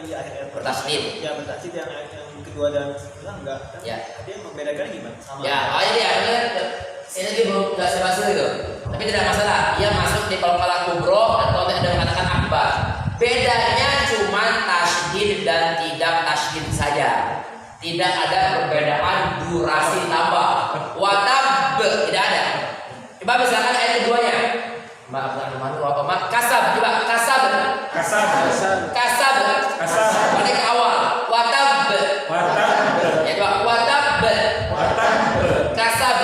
yang di akhir bertasydid. Ya bertasydid yang kedua dan setelah enggak. Kan? Ya. Dia membedakannya gimana? Sama. Ya, ini lagi belum nggak saya bahas itu. Tapi tidak masalah. Ia masuk di qalqalah kubro atau ada mengatakan akbar. Bedanya cuma tasydid dan tidak tasydid saja. Tidak ada perbedaan durasi tambah. Watab tidak ada. Coba misalkan ayat keduanya. Kasab, coba kasab. Balik ke awal. Watab. Ya coba watab. Kasab.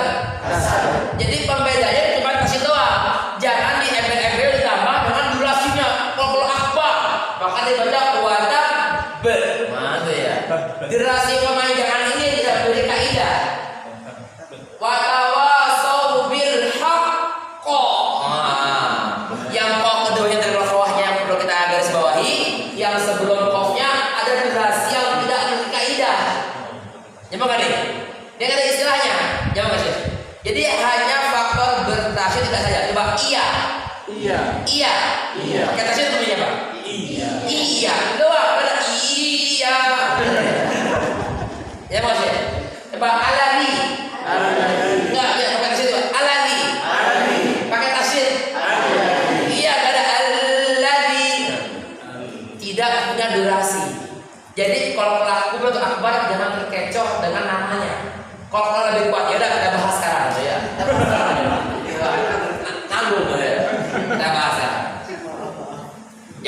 Jadi pembedanya cuma kasih doang. Jangan di embel-embel ditambah dengan durasinya. Kalau akbar, maka dibaca watab. Mana ya? Durasi pemain jangan ini tidak boleh kaidah. Watawasau bil haqqo. Yang kok keduanya dari bawahnya yang perlu kita garis bawahi, yang sebelum qofnya ada durasi yang tidak memiliki kaidah. Nyambung kan nih? Dia ada istilahnya. Nyambung enggak sih? Jadi hanya faktor bertasydid tidak saja. Coba iya. Pakai tasydid namanya apa? Iya. Doang. Ada iya. Ya maksudnya. Coba alani. Enggak, ya pakai tasydid coba. Alani. Pakai tasydid. Iya, ada alladzi. Tidak punya durasi. Jadi kalau pelaku untuk akbar jangan terkecoh dengan namanya. Kalau lebih kuat, ya udah kita bahas sekarang ya. Nanggung ya. Kita bahas sekarang.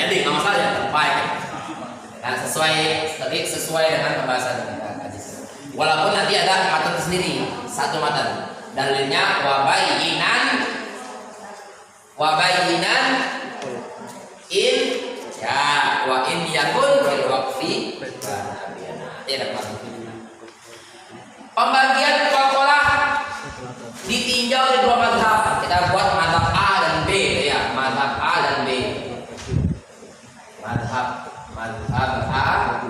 Jadi nggak masalah ya, terbaik. Dan sesuai dengan pembahasan kita. Walaupun nanti ada matan sendiri, satu matan. Dalilnya wabayinan in ya wa in yakun fil waqfi tidak masuk. Pembagian qalqalah ditinjau di dua mazhab. Kita buat mazhab A dan B ya, mazhab A dan B. Mazhab A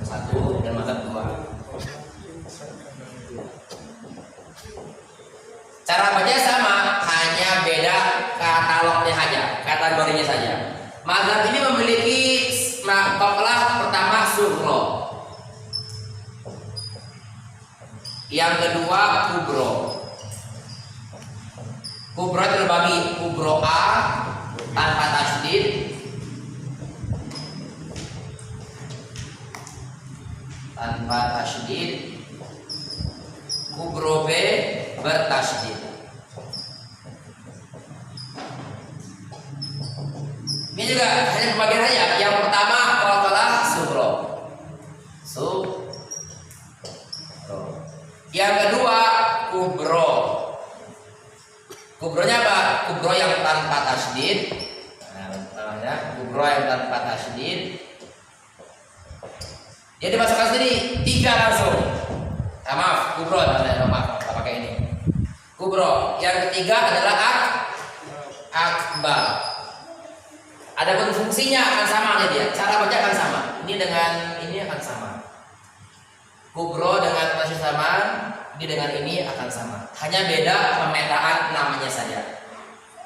satu dan mazhab dua. Cara baca sama, hanya beda katalognya saja, kategorinya saja. Mazhab ini memiliki qalqalah pertama sughra. Yang kedua kubro. Kubro terbagi kubro A tanpa tasydid, kubro B bertasydid. Ini juga hanya pembagian saja. Yang pertama qalqalah sughra. Yang kedua kubro. Kubronya apa? Kubro yang tanpa tasydid. Kubro yang tanpa tasydid. Dia dimasukkan sendiri 3 langsung. Maaf, kubro maaf, kita pakai ini. Kubro. Yang ketiga adalah akbar. Adapun fungsinya akan sama dia. Cara baca akan sama. Ini dengan ini akan sama. Kubro dengan tasydid sama, ini dengan ini akan sama. Hanya beda pemetaan namanya saja.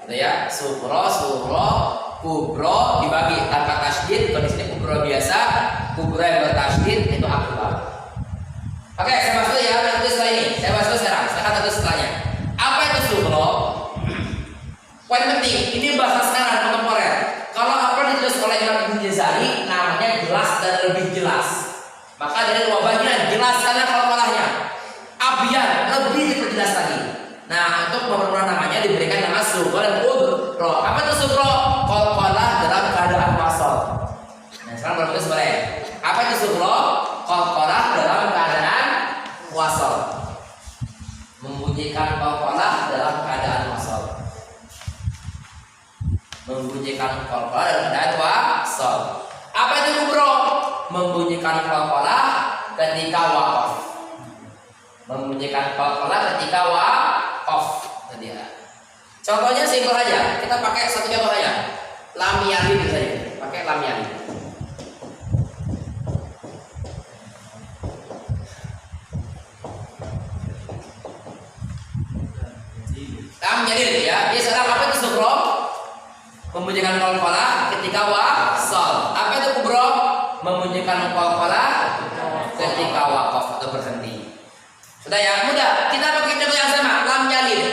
Gitu ya. Sughra, kubro dibagi tanpa tasydid. Kalau di sini kubro biasa, kubro yang bertasydid itu akbar. Oke, saya bahas dulu ya. Nanti setelah ini, saya bahas dulu sekarang. Saya kata setelahnya. Apa itu sughra? Poin penting. Ini bahasa sekarang kontemporer. Kalau apa ditulis oleh Imam Ibnu Jazari, namanya jelas dan lebih jelas. Maka dari wabahnya jelaskanlah qalqalahnya. Abyan lebih diperjelas lagi. Nah, untuk mempermudah namanya diberikan nama sughra dan kubro. Apa itu sughra? Qalqalah dalam keadaan wasal. Nah, sekarang baru kita sebenarnya. Apa itu sughra? Qalqalah dalam keadaan wasal. Membunyikan qalqalah dalam keadaan wasal. Membunyikan qalqalah dalam keadaan wasal. Apa itu kubro? Membunyikan qalqalah ketika waqaf. Membunyikan qalqalah ketika waqaf. Tadi ya. Contohnya simpel aja. Kita pakai satu contoh aja. Lam yalid saja. Pakai lam yalid. Lam yalid ya. Dia sekarang apa itu sughra? Membunyikan qalqalah ketika wasal. Apa itu kubro? membunyikan qalqalah ketika waqaf atau berhenti. Sudah ya, mudah. Kita pakai contoh yang sama, lam yalid.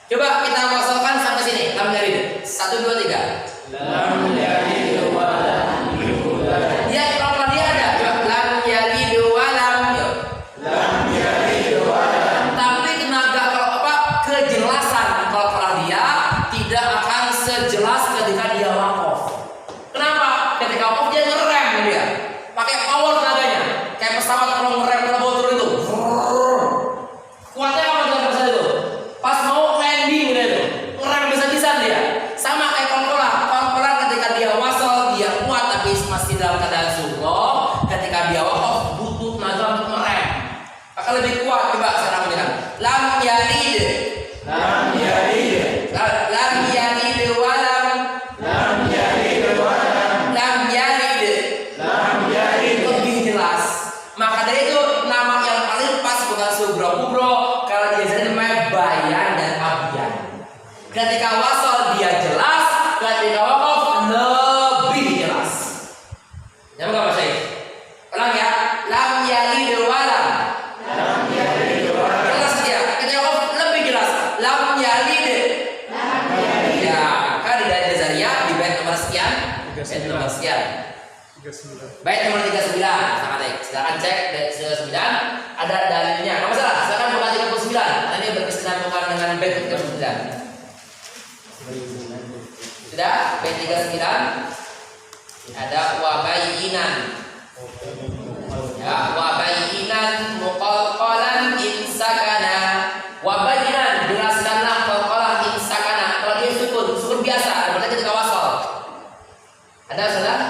Coba kita wasalkan sampai sini, lam yalid. 1 2 3. Lam yalid wa lam yulad. Ya, kalau dia ada, coba lam yalid wa lam yulad. Lam yalid wa lam. Tapi tenaga kalau apa? Kejelasan kalau dia tidak akan sejelas ketika dia waqaf. Kenapa? Ketika waqaf dia ngerem dia. Pakai power tenaganya. Kayak pesawat kalau ngerem kalau mau turun itu. Kuatnya apa dengan pesawat itu? Pas mau landing gitu itu. Ngerem bisa-bisa dia. Sama kayak kolkola ketika dia wasal dia kuat tapi masih dalam keadaan subuh. Ketika dia waqaf butuh tenaga untuk ngerem. Akan lebih kuat. Coba sekarang bilang lam yalid. Lam yalid. Lam yalid wa lam. Lam yalid wa lam. Lam yalid. Lam yalid. Lebih jelas. Maka dari itu nama yang paling pas bukan sugro kubro karena dia jadi namanya bayan dan abyan. Ketika wasal dia jelas, ketika waqaf lebih jelas. Ya bukan Mas Syekh? Ulang ya. Lam yalid wa lam. Lam yalid wa lam. Jelas dia. Ketika waqaf lebih jelas. Lam yalid. Lam yalid. Ya, kan di daerah Zaria di bait nomor sekian. Bait nomor sekian. 39. Bait nomor 39. Sangat baik. Silakan cek bait 39 ada dalilnya. Enggak masalah. Silakan buka 39. Karena ini berkesinambungan dengan bait 39. Sudah? Bait 39 ada wabayinan. Ya, wabayinan muqalqalan insakana. Wabayinan jelaskanlah qalqalah insakana. Kalau dia sukun biasa, berarti ketika wasal. Ada salah?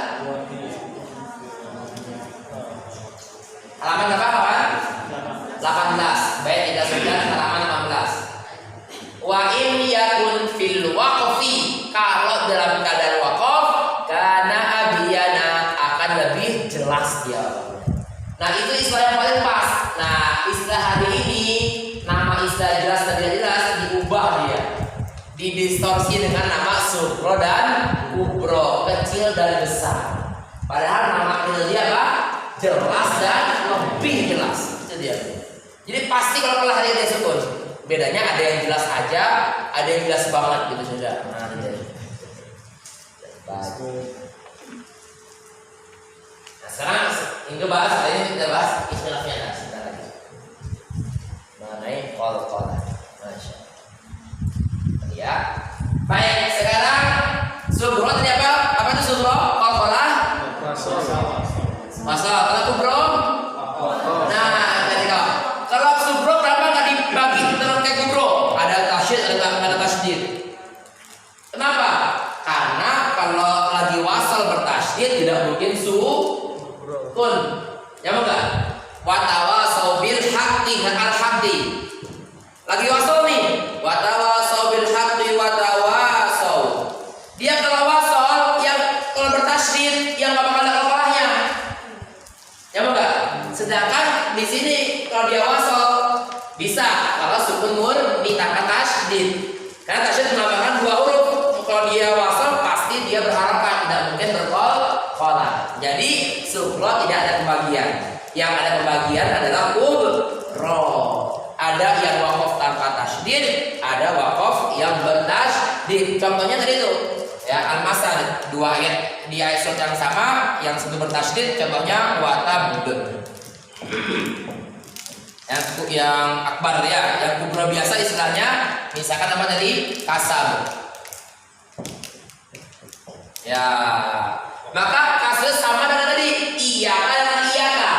Halaman berapa kawan? 18. Bait 39 halaman 18. Wa in yakun fil waqfi, kalau dalam keadaan waqaf karena abiyana akan lebih jelas dia. Nah, itu istilah yang paling pas. Nah, istilah hari ini nama istilah jelas dan tidak jelas diubah dia. Didistorsi dengan nama sugro dan kubro, kecil dan besar. Padahal nama kecil dia apa? Jelas dan lebih jelas. Itu dia. Jadi pasti kalau hari dia sukun. Bedanya ada yang jelas aja, ada yang jelas banget gitu sudah. Nah, ini. Nah, sekarang ini bahas, ini kita bahas istilahnya nah, sebentar lagi. Mengenai qalqalah. Masya Allah. Ya. Baik, sekarang sugro tadi apa? Apa itu sugro? Qalqalah. Masalah kalau kubro. Nah, ketika kalau sugro kenapa nggak dibagi terus kayak kubro? Ada tasydid, ada tasydid. Kenapa? Karena kalau lagi wasal bertasydid tidak mungkin sukun. Ya enggak? Watawasau bil haqqi al haqqi. Lagi wasal nih. Watawasau bil haqqi watawasau. Dia kalau wasal yang kalau bertasydid yang enggak bakal ada qalqalahnya. Ya enggak? Sedangkan di sini kalau dia wasal bisa kalau sukun murni tanpa tasydid. Karena tasydid menambahkan 2 huruf. Kalau dia wasal pasti dia berharakat, tidak mungkin berqalqalah. Jadi sugro tidak ada pembagian. Yang ada pembagian adalah kubro. Ada yang waqaf tanpa tasydid, ada waqaf yang bertasydid. Contohnya tadi itu ya al-masal 2 ayat di ayat surat yang sama yang satu bertasydid, contohnya watabd. Yang akbar ya, yang kubro biasa istilahnya misalkan apa tadi? Kasab. Ya, maka kasus sama dengan tadi iyaka dengan iyaka.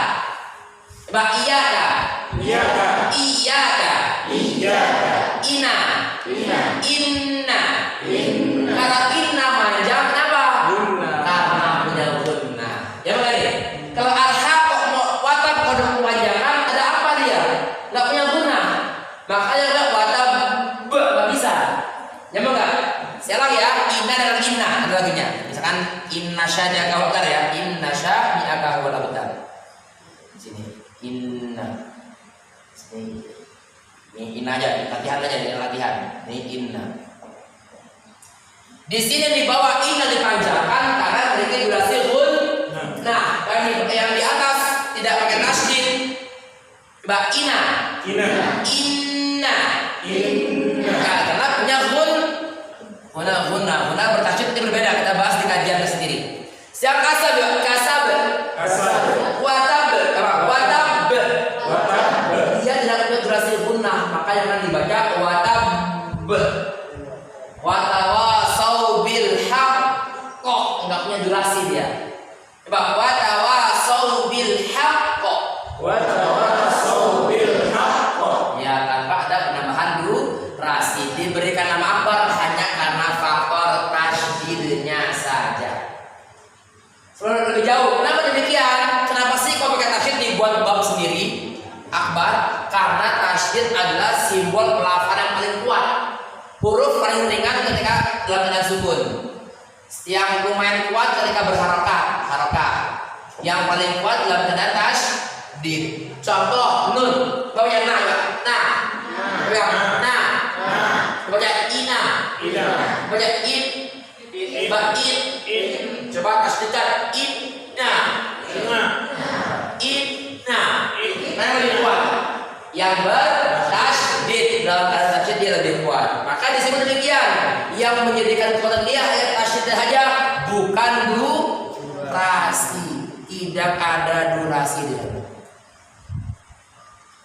Coba iyaka. Iyaka. Iyaka. Iyaka. Ina. Inna. Inna. Inna. Kalau inna panjang kenapa? Gunna. Karena punya gunna. Ya bukan ya? Kalau al-haq watab kode kepanjangan ada apa dia? Enggak punya guna. Makanya enggak watab enggak bisa. Ya bukan? Saya lagi ya, inna dengan inna ada lagunya. Misalkan inna syani'aka huwal abtar ya, inna syani'aka huwal abtar. Di sini inna. Sini. Ini inna aja, latihan aja, ini latihan. Ini inna. Di sini di bawah inna dipanjangkan karena memiliki durasi nah Mbak Ina. Inna. Nah, karena punya guna bertasydid itu berbeda. Kita bahas di kajian sendiri. Siap kasab. Watab. Dia tidak punya durasi guna, maka jangan dibaca watab. Watawasau bil haqq, enggak punya durasi dia. Coba watawasau bil haqq. Ya, tanpa ada penambahan durasi. Diberikan nama akbar hanya karena faktor tasydidnya saja. Sebelum lebih jauh, kenapa demikian? Kenapa sih kok pakai tasydid dibuat bab sendiri? Akbar, karena tasydid adalah simbol pelafalan yang paling kuat. Huruf paling ringan ketika dalam keadaan sukun. Yang lumayan kuat ketika berharokat. Yang paling kuat dalam keadaan tasydid. Contoh nun, bawanya na. Baca ina. Baca in. Coba tasydidkan inna. Mana lebih kuat? Yang bertasydid, dalam keadaan tasydid dia lebih kuat. Maka disebut demikian. Yang menjadikan kekuatan dia ayat tasydid saja, bukan durasi. Tidak ada durasi dia.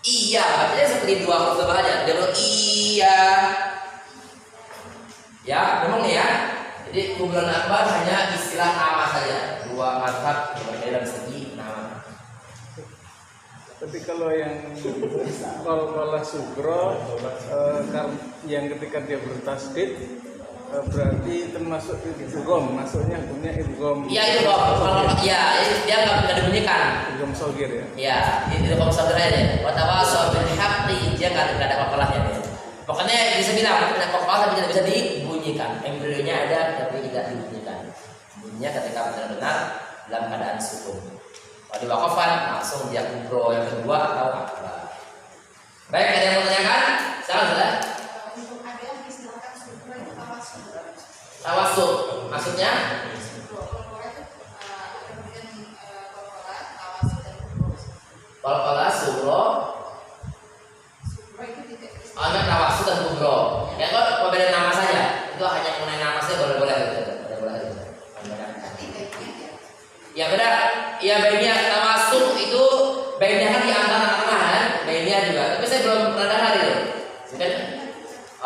Iya, bacanya seperti dua huruf aja. Dia iya. Ya, memang nih ya. Jadi kumpulan akbar hanya istilah nama saja. Dua mazhab berbeda dalam segi nama. Tapi kalau yang kalau sugro yang ketika dia bertasydid berarti termasuk idgham, maksudnya hukumnya idgham. Iya itu kalau ya dia nggak dibunyikan. Idgham shogir ya. Iya, idgham shogir aja. Wa tawasau bil haqqi, dia nggak ada qalqalahnya dia. Pokoknya bisa bilang ada qalqalah tapi tidak bisa dibunyikan. Embrionya ada tapi tidak dibunyikan. Bunyinya ketika benar-benar dalam keadaan sukun. Kalau diwakafkan langsung dia kubro yang kedua atau akbar. Baik, ada yang mau tanyakan? Silakan sudah. Untuk ada yang istilahkan sugro itu tawassul. Tawassul maksudnya? Qalqalah sugro. Ada tawassul dan kubro. Ya kalau beda nama saja, itu hanya mengenai nama saja boleh gitu. Ya beda. Ya bainnya tawassul itu bainnya kan di antara tengah kan, bainnya juga. Tapi saya belum pernah dengar itu. Sudah?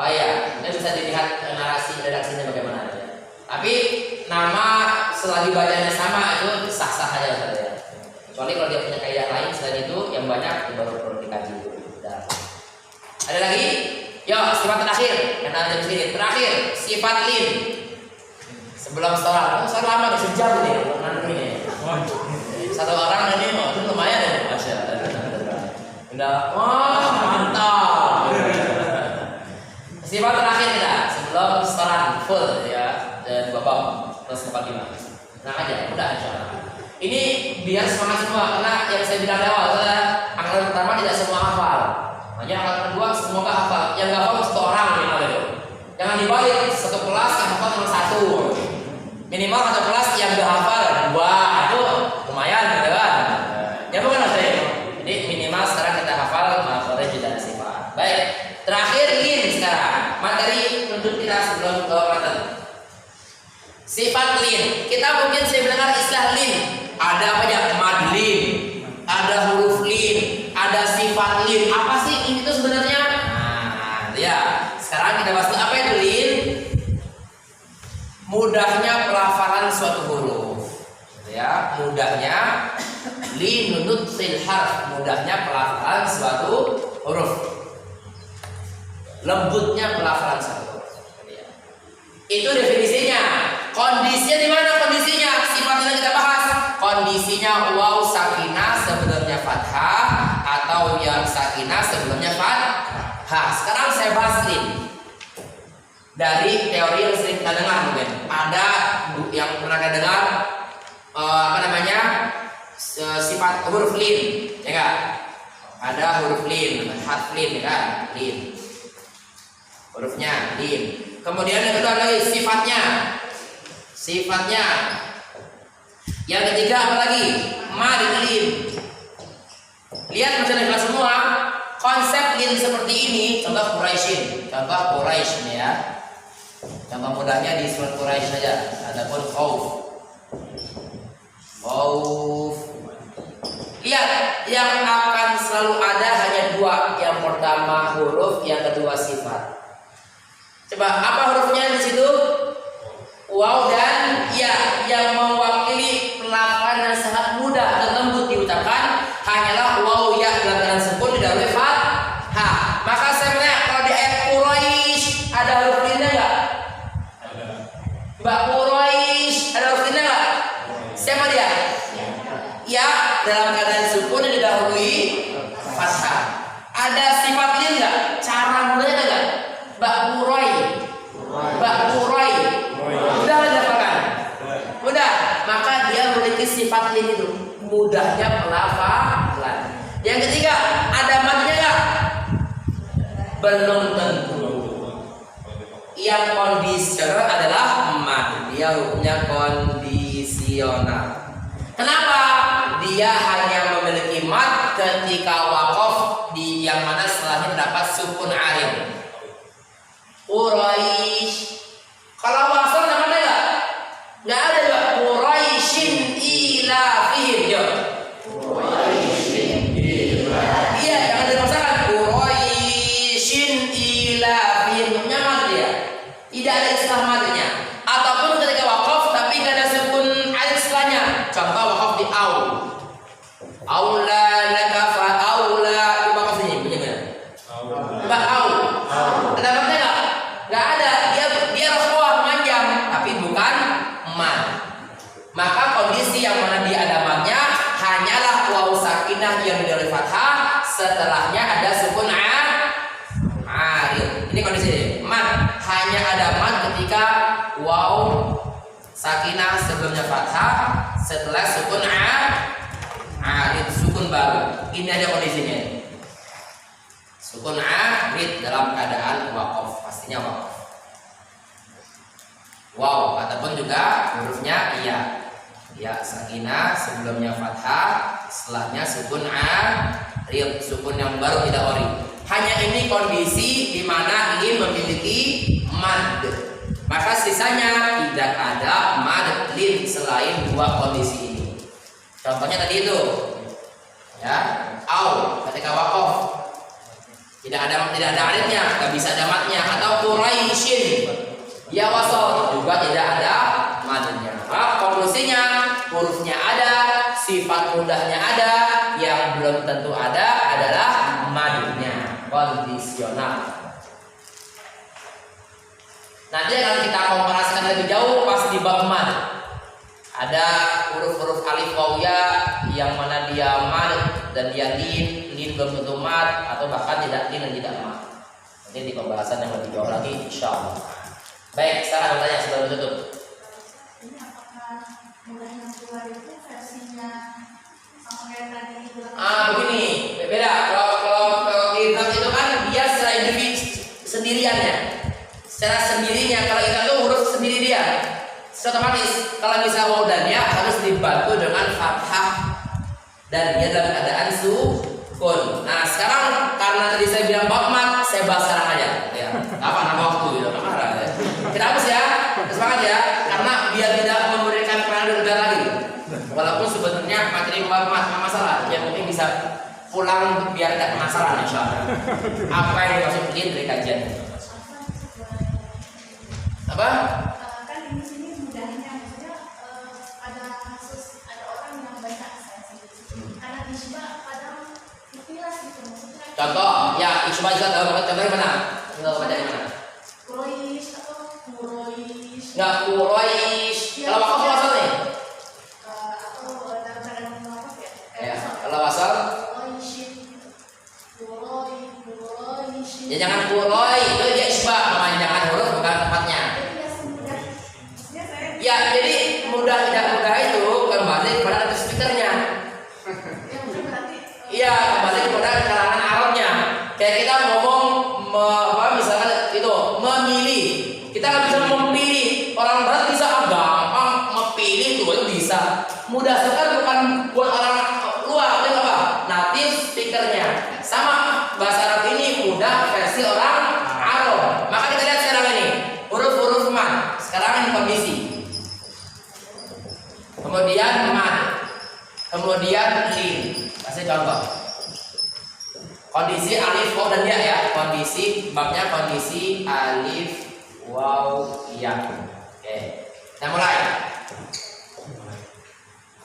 Oh iya, ini bisa dilihat narasi redaksinya bagaimana ya. Tapi nama selagi bacanya sama itu sah-sah aja saja. Kecuali kalau dia punya kaidah lain selain itu yang banyak baru perlu dikaji dulu. Ada lagi? Yo, sifat terakhir. Karena ada sini terakhir sifat lim. Sebelum sholat, sholat lama nih sejam nih, ini. Satu orang ini itu lumayan ya, masya Allah. Udah, wah mantap. Sifat terakhir kita sebelum sholat full ya dan bapak terus mukaddimah. Nah aja, udah insyaallah. Ini biar semangat semua karena yang saya bilang di awal adalah angkatan pertama tidak semua hafal. Hanya angkatan kedua semoga hafal. Yang nggak hafal satu orang minimal itu. Jangan dibalik satu kelas yang hafal cuma satu. Minimal satu kelas yang nggak hafal dua itu lumayan gitu kan. Ya bukan saya. Jadi minimal sekarang kita hafal sore juga sifat. Baik. Terakhir lin sekarang materi untuk kita sebelum ke materi. Sifat lin. Kita mungkin saya mendengar istilah lin. Ada apa ya? Mad lin. Ada huruf lin. Ada sifat lin. Apa sih lin itu sebenarnya? Nah, ya. Sekarang kita bahas apa itu lin. Mudahnya pelafalan suatu huruf. Ya, mudahnya linutsil harf. Mudahnya pelafalan suatu huruf. Lembutnya pelafalan suatu huruf. Itu definisinya. Kondisinya di mana kondisinya? Sifatnya kita bahas. Kondisinya waw sakinah sebelumnya fathah atau ya sakinah sebelumnya fathah. Sekarang saya bahas lin. Dari teori yang sering kita dengar mungkin. Ada yang pernah kita dengar sifat huruf lin, ya kan? Ada huruf lin, harf lin, ya kan? Lin. Hurufnya lin. Kemudian yang kedua lagi sifatnya. Sifatnya. Yang ketiga apa lagi? Mad lin. Lihat macam kelas semua. konsep lin seperti ini, contoh Quraisyin, contoh Quraisy nih ya. Contoh mudahnya di surat Quraisy saja. Adapun khauf. Khauf. Lihat, yang akan selalu ada hanya dua. Yang pertama huruf, yang kedua sifat. Coba apa hurufnya di situ? Waw dan ya, yang mewakili pelafalan yang sangat mudah dan lembut diucapkan hanyalah waw ya dalam keadaan sempurna didahului fathah. Maka saya tanya, kalau di ayat Quraisy ada huruf linnya enggak? Mbak Quraisy ada huruf linnya enggak? Siapa dia? Ya, dalam keadaan sempurna didahului fathah. Ada sifat lin enggak? Cara mulanya enggak? Mbak Quraisy. Mbak Quraisy. Mudah didapatkan. Mudah. Maka dia memiliki sifat lin itu, mudahnya pelafalan. Yang ketiga, ada madnya enggak? Belum tentu. Yang kondisional adalah mad. Dia hukumnya kondisional. Kenapa? Dia hanya memiliki mad ketika waqaf di yang mana setelahnya terdapat sukun arid. Quraisy. Kalau wasal namanya enggak? Enggak ada juga. Quraisyin ilafihim. Yo. Quraisyin ilafihim. Iya, jangan dimaksudkan Quraisyin ilafihim. Nyaman dia. Tidak ada istilah madnya. Ataupun ketika waqaf tapi enggak ada sukun alif setelahnya. Contoh waqaf di au. Aula lakafa aula di waqaf ini bunyinya. Mbak au. Ada madnya enggak? Enggak ada. Dia rafah panjang tapi bukan mad. Maka kondisi yang mana dia ada madnya hanyalah waw sakinah yang didahului fathah, setelahnya ada sukun arid. Ini kondisi mad, hanya ada mad ketika waw sakinah sebelumnya fathah, setelah sukun arid, sukun baru. Ini ada kondisinya. Sukun arid dalam keadaan waqaf, pastinya waqaf. Wow, ataupun juga hurufnya iya. Ya, sakinah sebelumnya fathah, setelahnya sukun arid, sukun yang baru tidak ori. Hanya ini kondisi di mana ini memiliki mad. Maka sisanya tidak ada mad lin selain dua kondisi ini. Contohnya tadi itu. Ya, au ketika waqaf tidak ada aridnya, tidak bisa ada madnya. Atau Quraisyin ya wasal juga tidak ada madnya. Konklusinya hurufnya ada, sifat mudahnya ada, yang belum tentu ada adalah madnya, kondisional. Nanti akan kita komparasikan lebih jauh pas di bab mad. Ada huruf-huruf alif waw ya yang mana dia mad dan dia lin belum tentu mad, atau bahkan tidak lin dan tidak mad. Nanti di pembahasan yang lebih jauh lagi insyaallah. Baik, sekarang bertanya sebelum tutup. Ini apakah mudah yang keluar itu versinya sama kayak tadi itu? Begini, beda. Kalau idgham itu kan dia secara individu sendiriannya, secara sendirinya. Kalau idgham itu huruf sendiri dia, otomatis. Kalau bisa waw dan ya harus dibantu dengan fathah dan dia dalam keadaan sukun. Nah sekarang karena tadi saya bilang bab mat, saya bahas sekarang aja. Ya, apa nama waktu gitu? Kenapa sih ya? Semangat ya, karena biar tidak memberikan peran dan lagi. Walaupun sebenarnya materi bab mat nggak masalah, yang penting bisa pulang biar tidak penasaran insyaallah. Apa yang dimaksud dari kajian? Apa? Kan di sini mudahnya maksudnya ada kasus ada orang yang banyak sensi karena isba kadang ikhlas gitu maksudnya. Contoh, ya isba juga dalam contohnya mana? Contoh baca mana? Quraisy atau Quraisy. Nggak Quraisy. Kalau wakaf wasal nih? Atau dalam keadaan wakaf ya. Ya, kalau wasal? Ya jangan Quroi, itu dia isba, memanjangkan huruf bukan tempatnya. Ya, jadi mudah tidak mudah itu kembali kepada speakernya. Iya, kembali kepada kalangan Arabnya. Kayak kita ngomong misalkan itu memilih, kita nggak bisa memilih. Orang Barat bisa gampang memilih itu bisa. Mudah sekali bukan buat orang luar, itu apa? Native speakernya. Sama bahasa kemudian mad, kemudian lin. Kasih contoh. Kondisi alif, waw dan ya ya. Kondisi babnya kondisi alif, waw, ya. Oke. Nah mulai.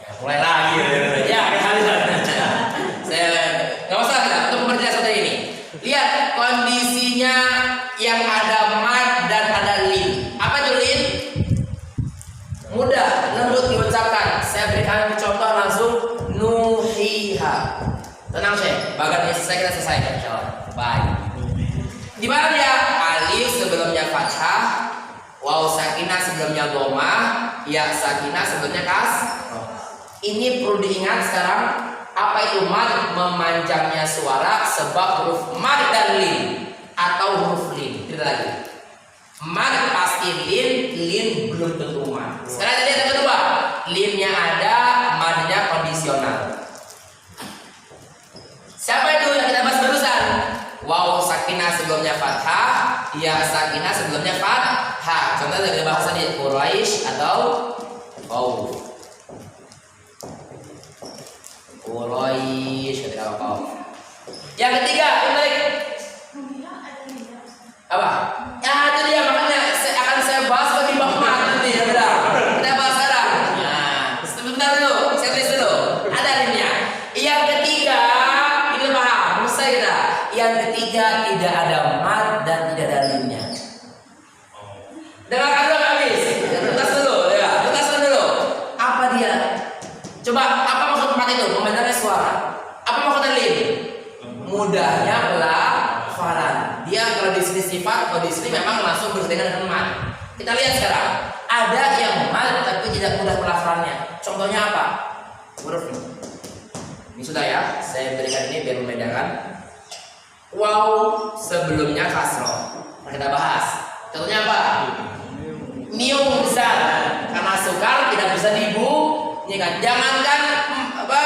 Ya, mulai lagi. Ya, saya nggak usah kita untuk memperjelas seperti ini. Lihat kondisinya yang ada mad dan ada lin. Apa itu lin? Mudah, lembut diucapkan. Saya berikan contoh langsung nuhiha. Tenang Syekh, bagian ini selesai kita selesaikan insyaallah. Baik. Di mana dia? Alif sebelumnya fathah, waw sakinah sebelumnya dhammah, ya sakinah sebelumnya kasrah. Ini perlu diingat sekarang. Apa itu mad? Memanjangnya suara sebab huruf mad dan lin atau huruf lin. Tidak lagi. Mad pasti lin belum tentu mad. Sekarang jadi yang kedua, linnya ada, madnya kondisional. Siapa itu yang kita bahas barusan? Waw sakinah sebelumnya fathah, ya sakinah sebelumnya fathah. Contoh dari bahasa di Quraisy atau Quraisy ketika kau. Yang ketiga, baik. Apa? Ya itu dia, makanya akan saya bahas bagi bab mat nanti ya benar. Kita bahas sekarang. Nah, sebentar dulu, saya tulis dulu. Ada linnya. Yang ketiga, ini paham, selesai kita. Yang ketiga tidak ada mat dan tidak ada linnya. Dengarkan dulu habis. Tuntas dulu, ya. Tuntaskan dulu. Apa dia? Coba apa maksud mat itu? Memanjangnya suara. Apa maksudnya lin? Mudahnya pelafalan. Dia kalau di sini sifat, kalau di sini memang langsung berkaitan dengan mat. Kita lihat sekarang. Ada yang mat tapi tidak mudah pelafalannya. Contohnya apa? Huruf ini. Ini sudah ya. Saya berikan ini biar membedakan. Waw sebelumnya kasroh. Kita bahas. Contohnya apa? Miuzan. Karena sukar tidak bisa dibunyikan. Jangankan apa?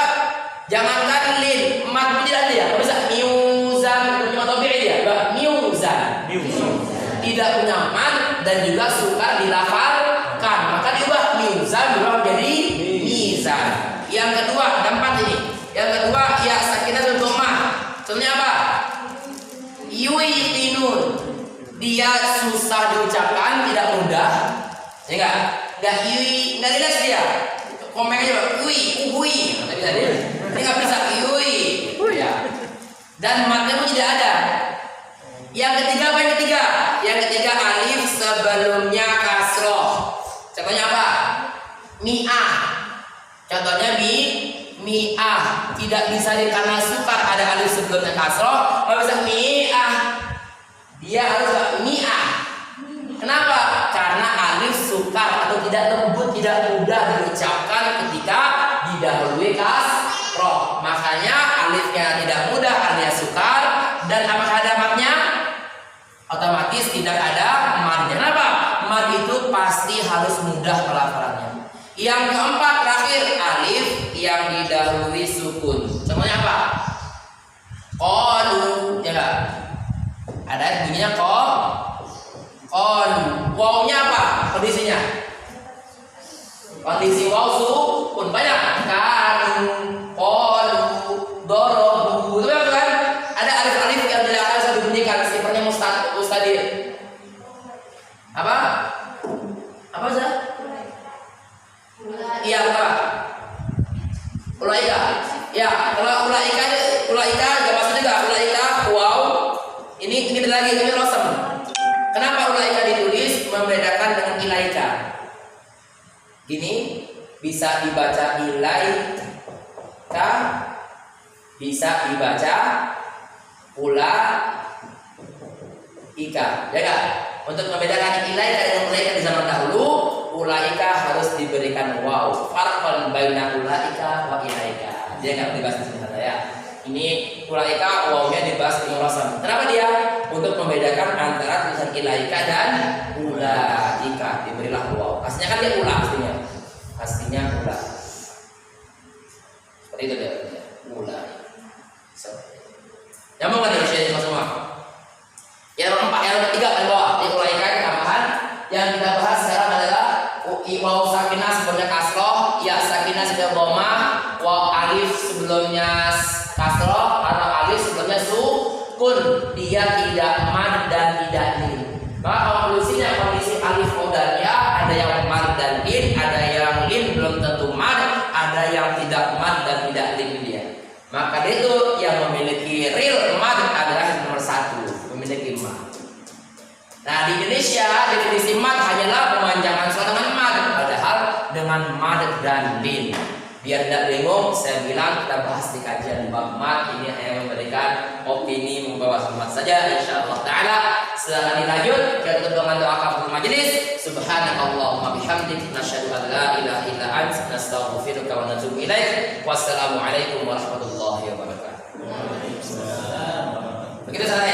Jangankan lin, mat pun tidak ada ya. Kalau bisa miuzan, cuma tabi'i dia. Miuzan. Tidak punya mat dan juga sukar dilafalkan. Maka diubah miuzan berubah menjadi mizan. Yang kedua, ada 4 ini. Yang kedua, ya sakinah dan dhammah. Contohnya apa? Yuitinun. Dia susah diucapkan, tidak mudah. Ya enggak? Enggak enggak jelas dia. Komen aja, ui. Tapi tadi ini nggak bisa ui. Ya. Dan matnya pun tidak ada. Yang ketiga apa yang ketiga? Yang ketiga alif sebelumnya kasroh. Contohnya apa? Mi'ah. Contohnya mi'ah. Tidak bisa karena sukar ada alif sebelumnya kasroh. Kalau bisa mi'ah, dia harus mi'ah. Kenapa? Karena alif sukar atau tidak lembut, tidak mudah diucapkan ketika didahului kasroh. Makanya alifnya tidak mudah, alias sukar. Dan apakah ada matnya? Otomatis tidak ada madnya. Kenapa? Mad itu pasti harus mudah pelafalannya. Yang keempat terakhir, alif yang didahului sukun. Contohnya apa? Qalu, ya enggak? Ada bunyinya wawnya apa kondisinya? Kondisi waw sukun banyak kan, qalu, dorobu, itu kan? Ada alif-alif yang tidak harus dibunyikan, sifatnya mustadir. Apa sih? Iya apa? Ulaika. Ya, kalau ulaika enggak masuk juga. Ulaika waw. Ini lagi ini rosem. Kenapa ulaika ditulis membedakan dengan ilaika? Gini bisa dibaca ilaika, bisa dibaca ulaika. Ya kan? Untuk membedakan ilaika dengan ulaika di zaman dahulu, ulaika harus diberikan waw. Farqan baina ulaika wa ilaika. Dia enggak dibahas di sini ya. Ini ulaika wawnya dibahas di rasam. Kenapa dia? Untuk membedakan antara tulisan ilaika dan ulaika. Diberilah waw. Aslinya kan dia ula aslinya. Aslinya ula. Seperti itu dia. Ula. Nyambung kan ya semua? Yang keempat, yang ketiga di bawah. Di ulaika tambahan. Yang kita bahas sekarang adalah waw sakinah sebelumnya kasroh, ya sakinah artinya sudah dhamma, waw alif sebelumnya kasroh atau alif sebelumnya sukun, dia tidak mad dan tidak lin. Maka konklusinya kondisi alif dan ya ada yang mad dan lin, ada yang lin belum tentu mad, ada yang tidak mad dan tidak lin dia. Maka itu yang memiliki real mad adalah nomor 1, memiliki mad. Nah di Indonesia definisi mad hanyalah pemanjangan suara dengan mad, padahal dengan mad dan lin. Biar tidak bingung, saya bilang kita bahas di kajian bab mad ini hanya memberikan opini membawa semangat saja, insyaallah taala. Setelah dilanjut kita tutup dengan doa kafaratul majelis. Subhanakallahumma bihamdik, nasyhadu an la ilaha illa anta, nastaghfiruka wa natubu ilaik. Wassalamualaikum warahmatullahi wabarakatuh. Begitu saja.